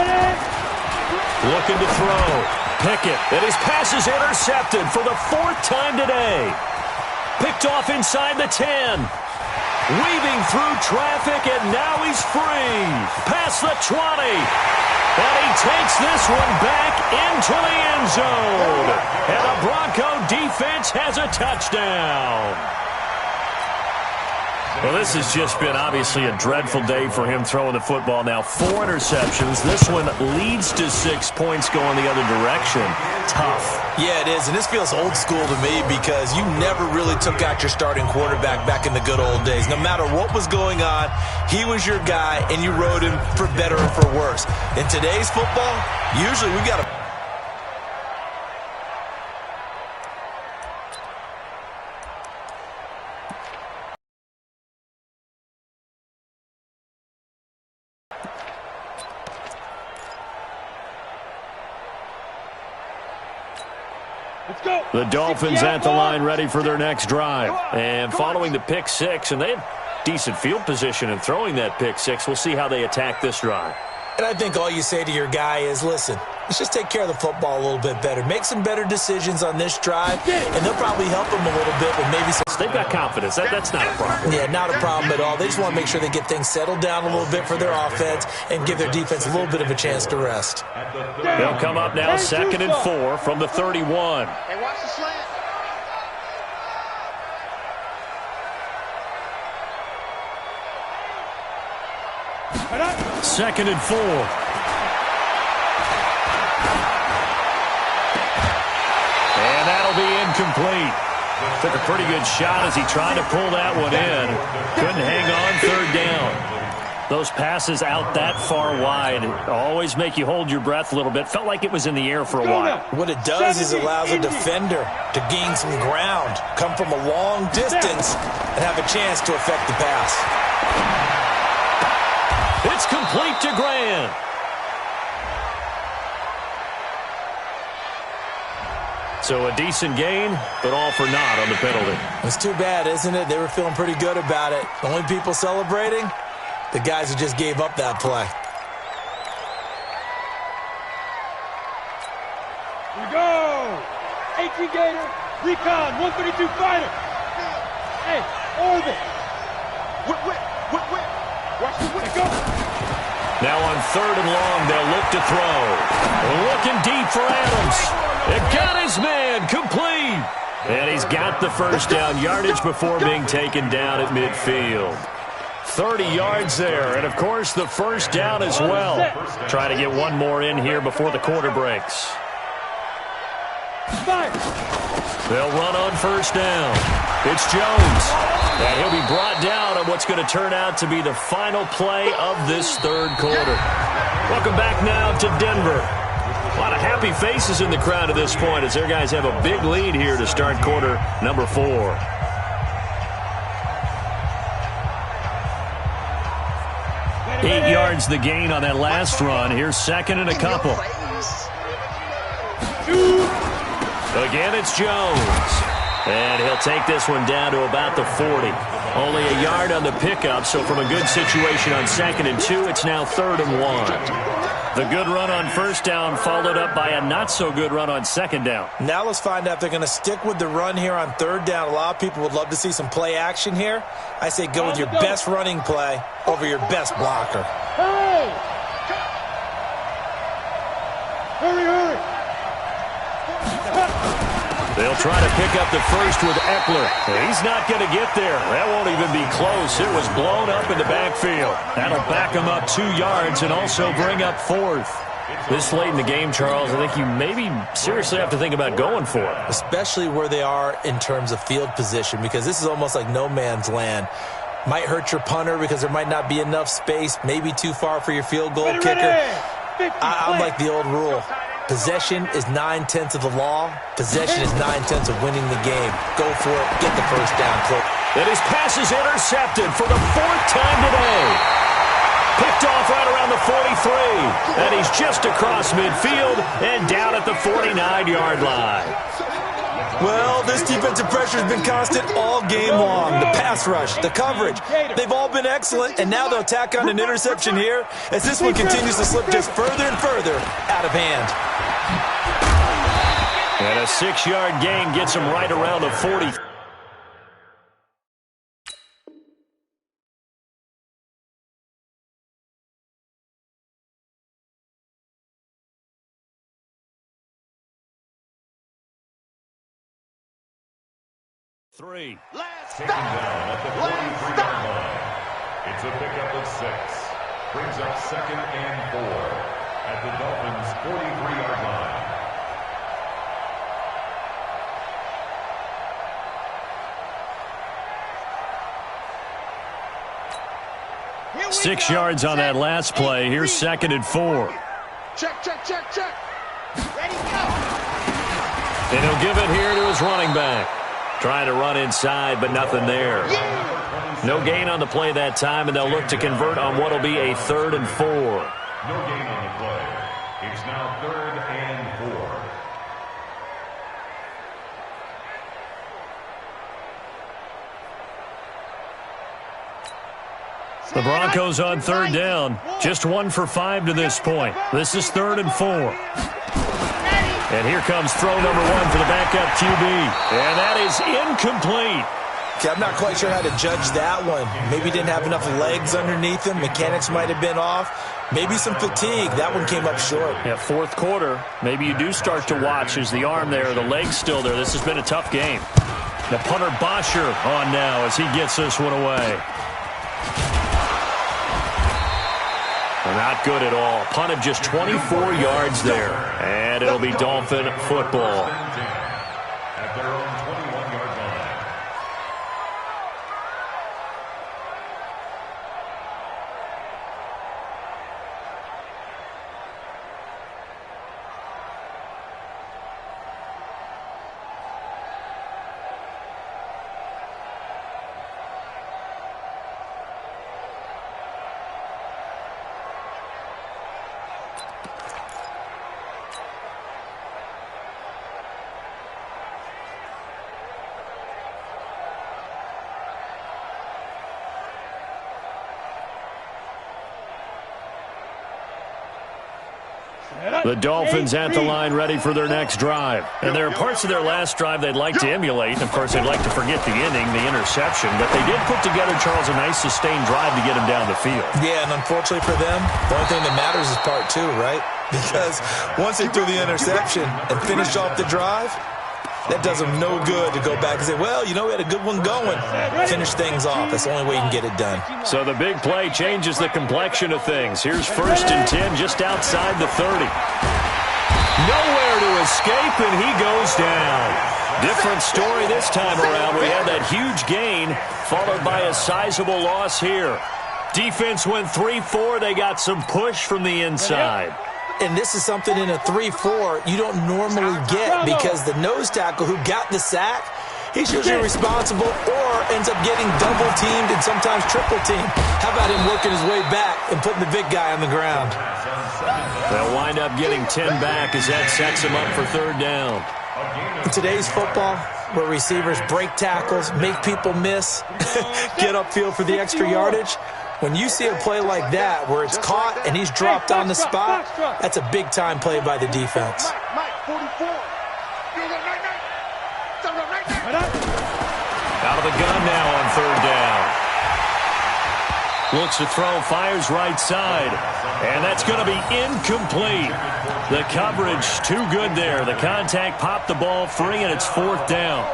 Looking to throw. Pickett, and his pass is intercepted for the 4th time today. Picked off inside the 10. Weaving through traffic, and now he's free. Past the 20. And he takes this one back into the end zone. And the Bronco defense has a touchdown. Well, this has just been obviously a dreadful day for him throwing the football. Now 4 interceptions. This one leads to 6 points going the other direction. Tough. Yeah, it is, and this feels old school to me because you never really took out your starting quarterback back in the good old days. No matter what was going on, he was your guy, and you rode him for better or for worse. In today's football, usually we got to... The Dolphins at the line ready for their next drive. And following the pick 6, and they had decent field position in throwing that pick 6. We'll see how they attack this drive. And I think all you say to your guy is, listen, let's just take care of the football a little bit better. Make some better decisions on this drive, and they'll probably help them a little bit with maybe some... They've got confidence. That's not a problem. Yeah, not a problem at all. They just want to make sure they get things settled down a little bit for their offense and give their defense a little bit of a chance to rest. They'll come up now 2nd and 4 from the 31. Hey, watch the slant. Second and 4. And that'll be incomplete. Took a pretty good shot as he tried to pull that one in. Couldn't hang on, 3rd down. Those passes out that far wide always make you hold your breath a little bit. Felt like it was in the air for a while. What it does is allows a defender to gain some ground, come from a long distance, and have a chance to affect the pass. It's complete to Grant. So a decent gain, but all for naught on the penalty. It's too bad, isn't it? They were feeling pretty good about it. The only people celebrating, the guys who just gave up that play. Here we go. 18 Gator, recon, 132 fighter. Hey, orbit. Whip. Watch the whip. Go. Now on 3rd and long, they'll look to throw. Looking deep for Adams. It got his man complete. And he's got the first down yardage before being taken down at midfield. 30 yards there, and of course the first down as well. Trying to get one more in here before the quarter breaks. They'll run on first down. It's Jones. And he'll be brought down on what's going to turn out to be the final play of this third quarter. Welcome back now to Denver. A lot of happy faces in the crowd at this point as their guys have a big lead here to start quarter number 4. 8 yards the gain on that last run. Here's 2nd and a couple. Again, it's Jones. And he'll take this one down to about the 40. Only a yard on the pickup, so from a good situation on 2nd and 2, it's now 3rd and 1. The good run on first down followed up by a not-so-good run on 2nd down. Now let's find out if they're going to stick with the run here on 3rd down. A lot of people would love to see some play action here. I say go with your best running play over your best blocker. Hurry! Hurry! They'll try to pick up the first with Eckler. He's not going to get there. That won't even be close. It was blown up in the backfield. That'll back him up 2 yards and also bring up 4th. This late in the game, Charles, I think you maybe seriously have to think about going for it. Especially where they are in terms of field position, because this is almost like no man's land. Might hurt your punter because there might not be enough space, maybe too far for your field goal kicker. I'm like the old rule. Possession is 9/10 of the law. Possession is 9/10 of winning the game. Go for it. Get the first down, Clip. And his pass is intercepted for the 4th time today. Picked off right around the 43. And he's just across midfield and down at the 49-yard line. Well, this defensive pressure has been constant all game long. The pass rush, the coverage, they've all been excellent, and now they'll tack on an interception here as this one continues to slip just further and further out of hand. And a 6-yard gain gets him right around the 40. Three. Taken down at the 43-yard line. It's a pickup of 6. Brings up 2nd and 4 at the Dolphins' 43-yard line. 6 yards on that last play. Here's 2nd and 4. Check. Ready, go. And he'll give it here to his running back. Trying to run inside, but nothing there. No gain on the play that time, and they'll look to convert on what will be a 3rd and 4. No gain on the play. It's now 3rd and 4. The Broncos on 3rd down. Just 1 for 5 to this point. This is 3rd and 4. And here comes throw number 1 for the backup QB. And that is incomplete. Okay, I'm not quite sure how to judge that one. Maybe didn't have enough legs underneath him. Mechanics might have been off. Maybe some fatigue. That one came up short. Yeah, 4th quarter. Maybe you do start to watch as the arm there, the leg's still there. This has been a tough game. The punter Bosher on now as he gets this one away. Not good at all. Punt of just 24 yards there. And it'll be Dolphin football. At their own 21-yard line. The Dolphins at the line ready for their next drive. And there are parts of their last drive they'd like to emulate. And, of course, they'd like to forget the inning, the interception. But they did put together, Charles, a nice sustained drive to get him down the field. Yeah, and unfortunately for them, the only thing that matters is part two, right? Because once they threw the interception and finished off the drive, that does them no good to go back and say, well, you know, we had a good one going. Finish things off. That's the only way you can get it done. So the big play changes the complexion of things. Here's 1st and 10 just outside the 30. Nowhere to escape, and he goes down. Different story this time around. We had that huge gain followed by a sizable loss here. Defense went 3-4. They got some push from the inside. And this is something in a 3-4 you don't normally get because the nose tackle who got the sack, he's usually responsible or ends up getting double-teamed and sometimes triple-teamed. How about him working his way back and putting the big guy on the ground? They'll wind up getting 10 back as that sets him up for 3rd down. In today's football, where receivers break tackles, make people miss, get upfield for the extra yardage, when you see a play like that where it's caught and he's dropped on the spot, that's a big-time play by the defense. Out of the gun now on 3rd down. Looks to throw, fires right side. And that's going to be incomplete. The coverage too good there. The contact popped the ball free, and it's 4th down.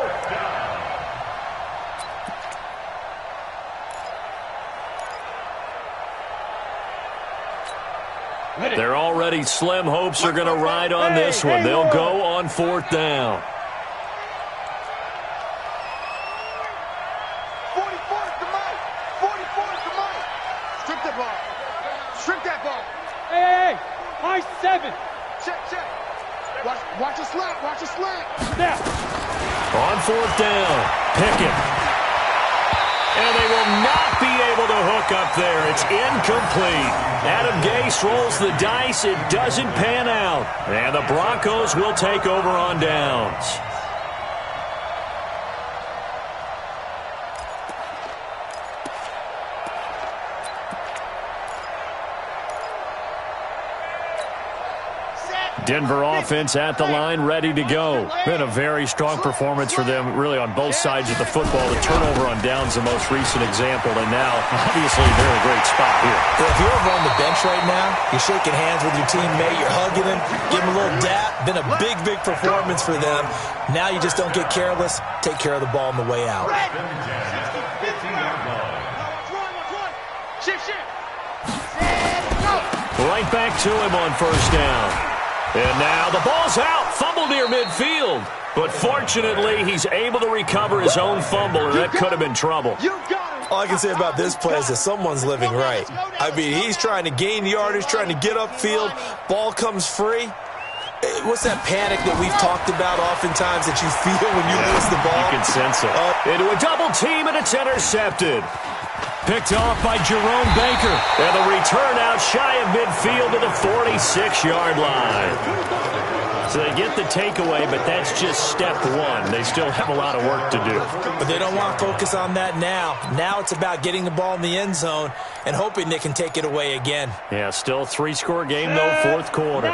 They're already slim hopes are going to ride on this one. They'll go on 4th down. 44 is the mic. 44 is the mic. Strip that ball. Strip that ball. Hey, high 7. Check. Watch a slant. Watch a slant. Snap. On 4th down, Pickett. And they will not be able to hook up there. It's incomplete. Adam Gase rolls the dice. It doesn't pan out. And the Broncos will take over on downs. Denver offense at the line, ready to go. Been a very strong performance for them, really, on both sides of the football. The turnover on downs, the most recent example, and now, obviously, they're in a great spot here. Yeah, if you're over on the bench right now, you're shaking hands with your teammate, you're hugging him, giving him a little dap. Been a big, big performance for them. Now you just don't get careless. Take care of the ball on the way out. Right back to him on 1st down. And now the ball's out. Fumble near midfield. But fortunately, he's able to recover his own fumble, and that could have been trouble. All I can say about this play is that someone's living right. I mean, he's trying to gain yardage, trying to get upfield. Ball comes free. What's that panic that we've talked about oftentimes that you feel when you lose the ball? You can sense it. Into a double team, and it's intercepted. Picked off by Jerome Baker. And the return out shy of midfield to the 46-yard line. So they get the takeaway, but that's just step one. They still have a lot of work to do. But they don't want to focus on that now. Now it's about getting the ball in the end zone and hoping they can take it away again. Yeah, still a 3-score game, though, 4th quarter.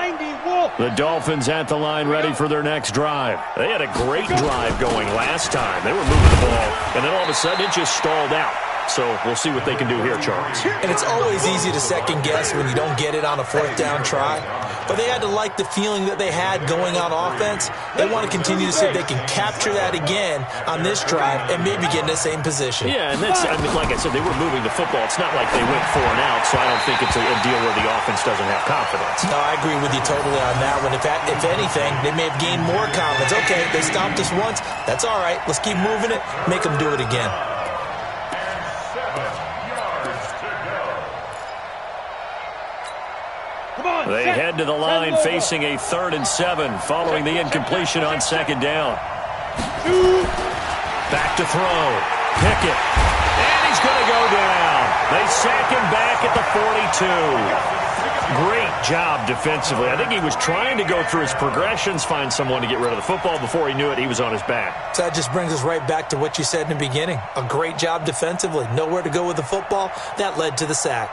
The Dolphins at the line ready for their next drive. They had a great drive going last time. They were moving the ball, and then all of a sudden it just stalled out. So we'll see what they can do here, Charles. And it's always easy to second-guess when you don't get it on a 4th down try. But they had to like the feeling that they had going on offense. They want to continue to see if they can capture that again on this drive and maybe get in the same position. Yeah, and that's, I mean, like I said, they were moving the football. It's not like they went 4 and out, so I don't think it's a deal where the offense doesn't have confidence. No, I agree with you totally on that one. If anything, they may have gained more confidence. Okay, they stopped us once. That's all right. Let's keep moving it. Make them do it again. They head to the line facing a 3rd and 7 following the incompletion on 2nd down. Back to throw. Pickett. And he's going to go down. They sack him back at the 42. Great job defensively. I think he was trying to go through his progressions, find someone to get rid of the football. Before he knew it, he was on his back. So that just brings us right back to what you said in the beginning. A great job defensively. Nowhere to go with the football. That led to the sack.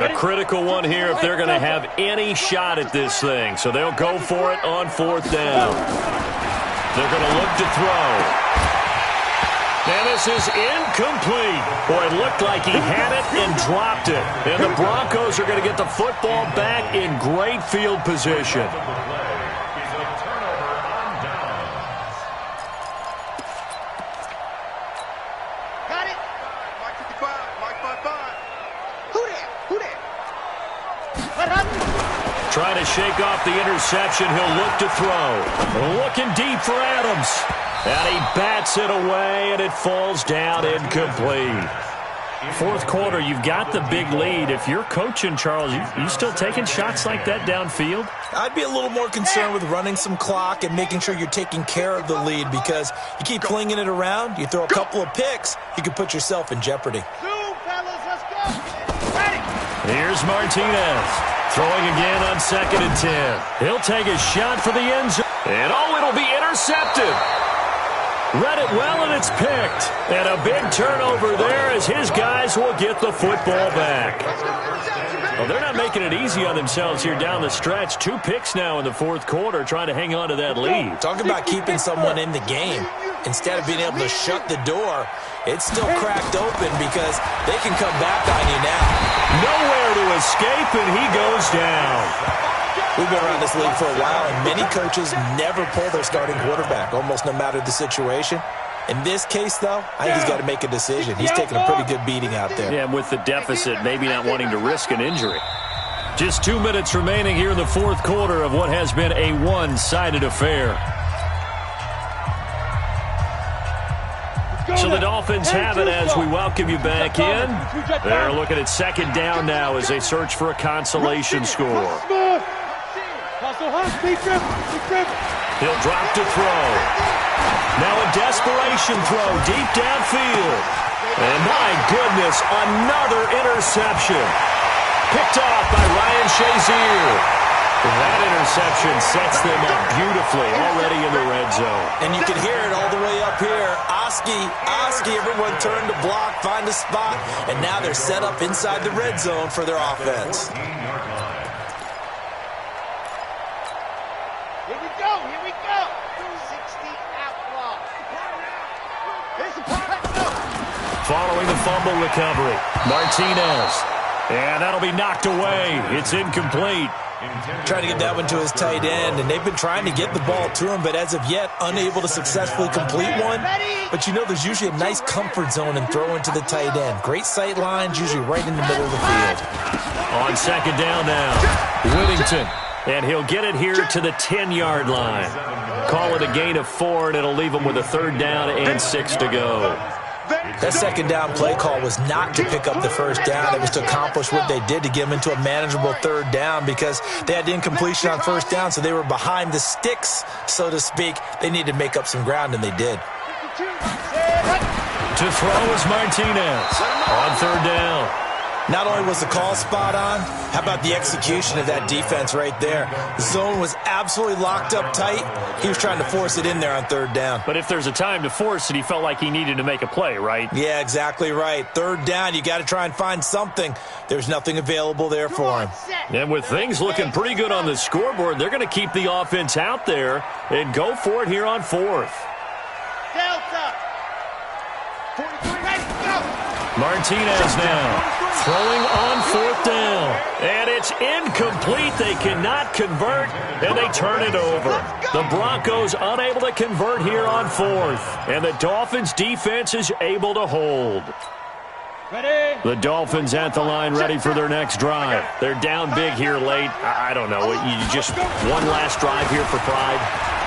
A critical one here if they're going to have any shot at this thing. So they'll go for it on 4th down. They're going to look to throw. And this is incomplete. Boy, it looked like he had it and dropped it. And the Broncos are going to get the football back in great field position. Got it. Mike 55. Mike 55. Who there? Who there? What happened? Trying to shake off the interception. He'll look to throw. Looking deep for Adams. And he bats it away, and it falls down incomplete. 4th quarter, you've got the big lead. If you're coaching, Charles, you still taking shots like that downfield? I'd be a little more concerned with running some clock and making sure you're taking care of the lead, because you keep flinging it around, you throw a couple of picks, you can put yourself in jeopardy. Zoom, fellas, let's go. Ready. Here's Martinez. Throwing again on 2nd and 10. He'll take a shot for the end zone. And it'll be intercepted. Read it well, and it's picked. And a big turnover there as his guys will get the football back. Well, they're not making it easy on themselves here down the stretch. 2 picks now in the 4th quarter, trying to hang on to that lead. Talk about keeping someone in the game. Instead of being able to shut the door, it's still cracked open because they can come back on you now. Nowhere to escape, and he goes down. We've been around this league for a while, and many coaches never pull their starting quarterback, almost no matter the situation. In this case, though, I think he's got to make a decision. He's taking a pretty good beating out there. Yeah, with the deficit, maybe not wanting to risk an injury. Just 2 minutes remaining here in the 4th quarter of what has been a one-sided affair. So the Dolphins have it as we welcome you back in. They're looking at 2nd down now as they search for a consolation score. He'll drop to throw. Now a desperation throw deep downfield. And my goodness, another interception. Picked off by Ryan Shazier. That interception sets them up beautifully already in the red zone. And you can hear it all the way up here. Oski, everyone turned to block, find a spot, and now they're set up inside the red zone for their offense. Here we go. 60 outlaw. Following the fumble recovery, Martinez. And that'll be knocked away. It's incomplete. Trying to get that one to his tight end, and they've been trying to get the ball to him, but as of yet, unable to successfully complete one. But you know, there's usually a nice comfort zone in throwing to the tight end. Great sight lines, usually right in the middle of the field. On 2nd down now, Whittington. And he'll get it here to the 10-yard line. Call it a gain of 4, and it'll leave him with a 3rd down and 6 to go. That 2nd down play call was not to pick up the 1st down. It was to accomplish what they did, to get them into a manageable 3rd down, because they had the incompletion on 1st down, so they were behind the sticks, so to speak. They needed to make up some ground, and they did. To throw is Martinez on 3rd down. Not only was the call spot on, how about the execution of that defense right there? The zone was absolutely locked up tight. He was trying to force it in there on 3rd down. But if there's a time to force it, he felt like he needed to make a play, right? Yeah, exactly right. 3rd down, you got to try and find something. There's nothing available there for him. And with things looking pretty good on the scoreboard, they're going to keep the offense out there and go for it here on 4th. Delta. 43, ready, go. Martinez now throwing on 4th down. And it's incomplete. They cannot convert, and they turn it over. The Broncos unable to convert here on 4th. And the Dolphins defense is able to hold. Ready? The Dolphins at the line ready for their next drive. They're down big here late. I don't know. You just one last drive here for pride.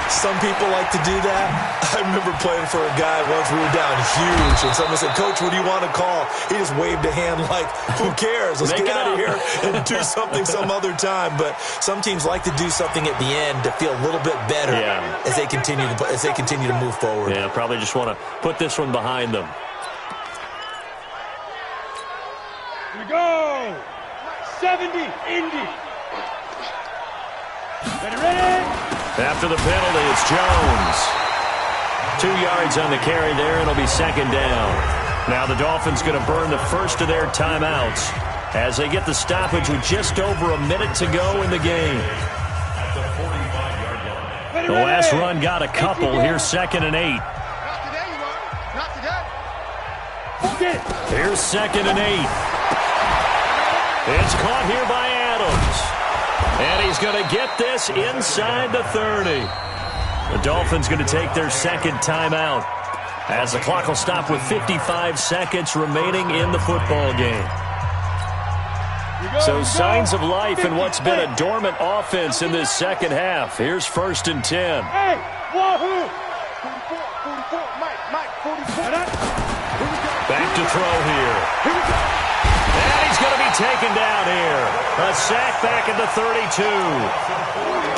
Some people like to do that. I remember playing for a guy once. We were down huge, and someone said, "Coach, what do you want to call?" He just waved a hand like, "Who cares? Let's get out of here and do something some other time." But some teams like to do something at the end to feel a little bit better as they continue to move forward. Yeah, probably just want to put this one behind them. Here we go. 70, Indy. Ready? After the penalty, it's Jones. 2 yards on the carry there, and it'll be 2nd down. Now the Dolphins going to burn the first of their timeouts. as they get the stoppage with just over a minute to go in the game. The last run got a couple. Here's 2nd and 8. Not today, you are. Not today. Here's 2nd and 8. It's caught here by Adams. And he's going to get this inside the 30. The Dolphins going to take their second timeout as the clock will stop with 55 seconds remaining in the football game. So signs of life in what's been a dormant offense in this second half. Here's 1st and 10. Hey, Wahoo! 44, Mike, 44. Back to throw here. And he's going to be taken down here. A sack back at the 32.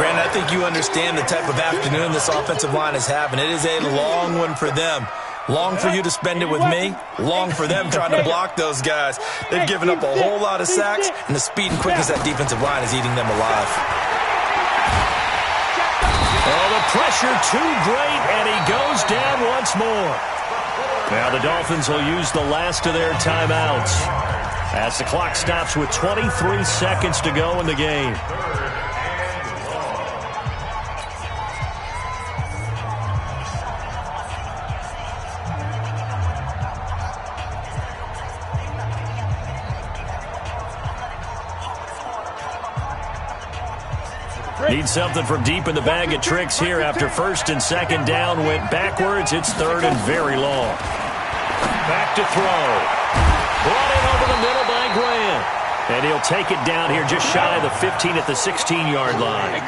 Brandon, I think you understand the type of afternoon this offensive line is having. It is a long one for them. Long for you to spend it with me. Long for them trying to block those guys. They've given up a whole lot of sacks, and the speed and quickness of that defensive line is eating them alive. Oh, the pressure too great, and he goes down once more. Now the Dolphins will use the last of their timeouts as the clock stops with 23 seconds to go in the game. Need something from deep in the bag of tricks here after 1st and 2nd down went backwards. It's 3rd and very long. Back to throw. Brought in over the middle by Grant. And he'll take it down here just shy of the 15 at the 16-yard line.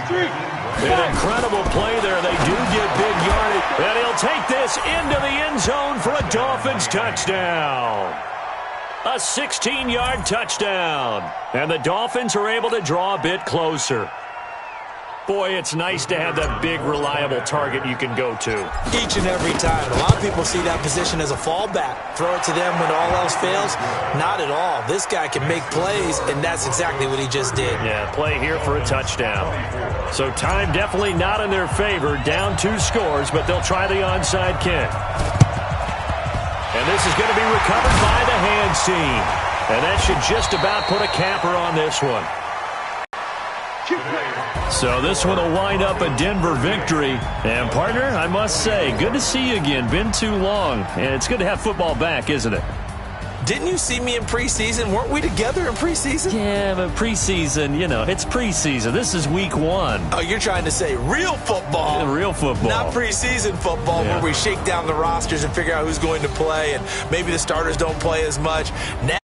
An incredible play there. They do get big yardage. And he'll take this into the end zone for a Dolphins touchdown. A 16-yard touchdown. And the Dolphins are able to draw a bit closer. Boy, it's nice to have that big, reliable target you can go to. Each and every time. A lot of people see that position as a fallback. Throw it to them when all else fails. Not at all. This guy can make plays, and that's exactly what he just did. Yeah, play here for a touchdown. So time definitely not in their favor. Down 2 scores, but they'll try the onside kick. And this is going to be recovered by the hands team. And that should just about put a capper on this one. So this one will wind up a Denver victory. And, partner, I must say, good to see you again. Been too long. And it's good to have football back, isn't it? Didn't you see me in preseason? Weren't we together in preseason? Yeah, but preseason, you know, it's preseason. This is week 1. Oh, you're trying to say real football. Yeah, real football. Not preseason football where we shake down the rosters and figure out who's going to play, and maybe the starters don't play as much. Now